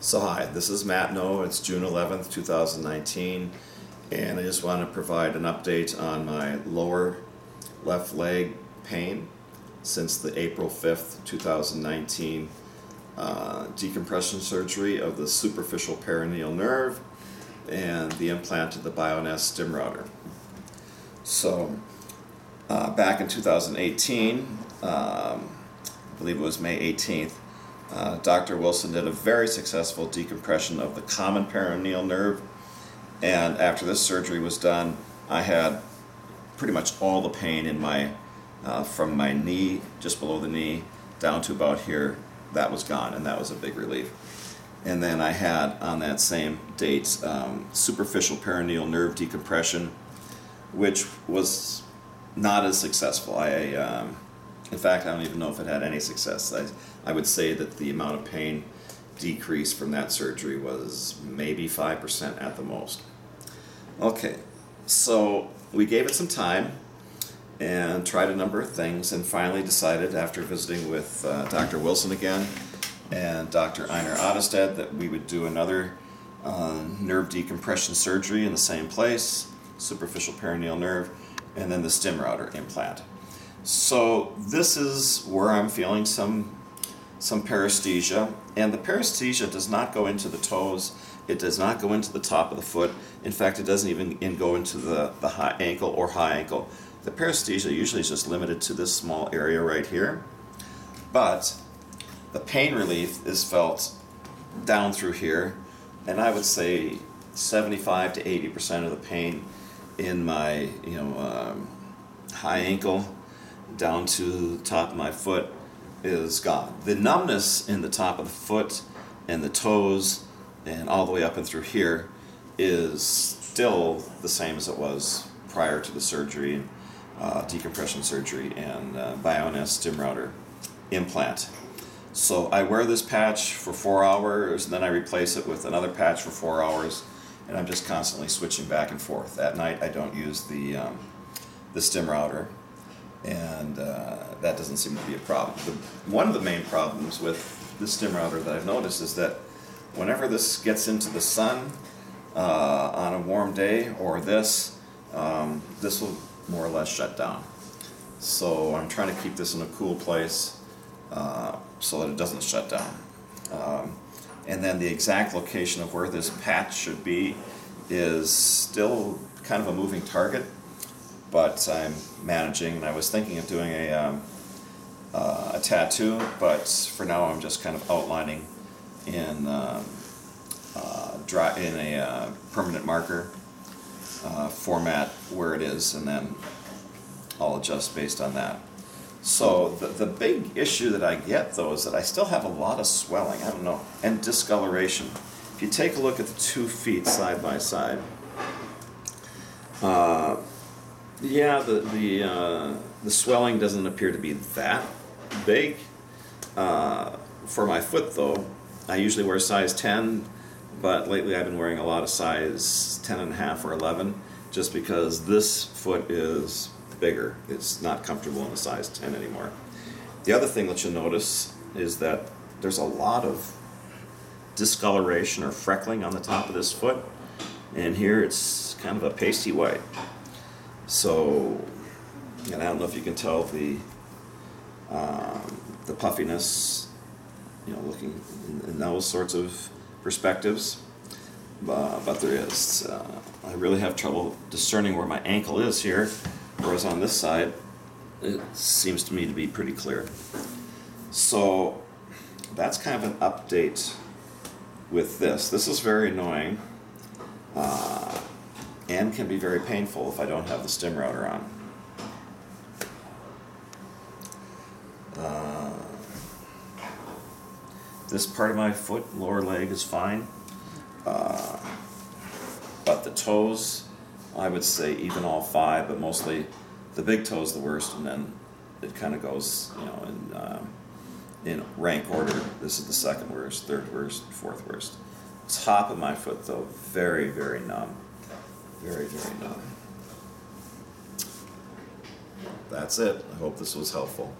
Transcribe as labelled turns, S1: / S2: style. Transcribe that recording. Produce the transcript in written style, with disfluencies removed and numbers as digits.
S1: So hi, this is Matt No. It's June 11th, 2019, and I just want to provide an update on my lower left leg pain since the April 5th, 2019 decompression surgery of the superficial peroneal nerve and the implant of the Bioness Stimrouter. So back in 2018, I believe it was May 18th, Dr. Wilson did a very successful decompression of the common peroneal nerve, and after this surgery was done, I had pretty much all the pain in my from my knee, just below the knee, down to about here. That was gone, and that was a big relief. And then I had, on that same date, superficial peroneal nerve decompression, which was not as successful. In fact, I don't even know if it had any success. I would say that the amount of pain decreased from that surgery was maybe 5% at the most. Okay, so we gave it some time and tried a number of things, and finally decided, after visiting with Dr. Wilson again and Dr. Einar Ottestedt, that we would do another nerve decompression surgery in the same place, superficial peroneal nerve, and then the Stimrouter implant. So this is where I'm feeling some parasthesia, and the parasthesia does not go into the toes. It does not go into the top of the foot. In fact, it doesn't even go into the high ankle or high ankle. The parasthesia usually is just limited to this small area right here, but the pain relief is felt down through here, and I would say 75 to 80% of the pain in my high ankle down to the top of my foot is gone. The numbness in the top of the foot and the toes and all the way up and through here is still the same as it was prior to the surgery, decompression surgery, and Bioness Stimrouter implant. So I wear this patch for 4 hours, and then I replace it with another patch for 4 hours, and I'm just constantly switching back and forth. At night I don't use the Stimrouter, and that doesn't seem to be a problem. One of the main problems with the Stimrouter that I've noticed is that whenever this gets into the sun on a warm day, or this will more or less shut down. So I'm trying to keep this in a cool place so that it doesn't shut down. And then the exact location of where this patch should be is still kind of a moving target, but I'm managing. And I was thinking of doing a tattoo, but for now I'm just kind of outlining in a permanent marker format where it is, and then I'll adjust based on that. So the big issue that I get, though, is that I still have a lot of swelling, I don't know, and discoloration. If you take a look at the 2 feet side by side, yeah, the swelling doesn't appear to be that big. For my foot, though, I usually wear size 10, but lately I've been wearing a lot of size 10.5 or 11, just because this foot is bigger. It's not comfortable in a size 10 anymore. The other thing that you'll notice is that there's a lot of discoloration or freckling on the top of this foot, and here it's kind of a pasty white. So, and I don't know if you can tell the puffiness, looking in those sorts of perspectives, but there is. I really have trouble discerning where my ankle is here, whereas on this side it seems to me to be pretty clear. So that's kind of an update with this. This is very annoying and can be very painful if I don't have the Stimrouter on. This part of my foot, lower leg, is fine, but the toes, I would say even all 5, but mostly the big toe's the worst, and then it kind of goes, in rank order. This is the second worst, third worst, fourth worst. Top of my foot, though, very, very numb. Very, very numb. That's it. I hope this was helpful.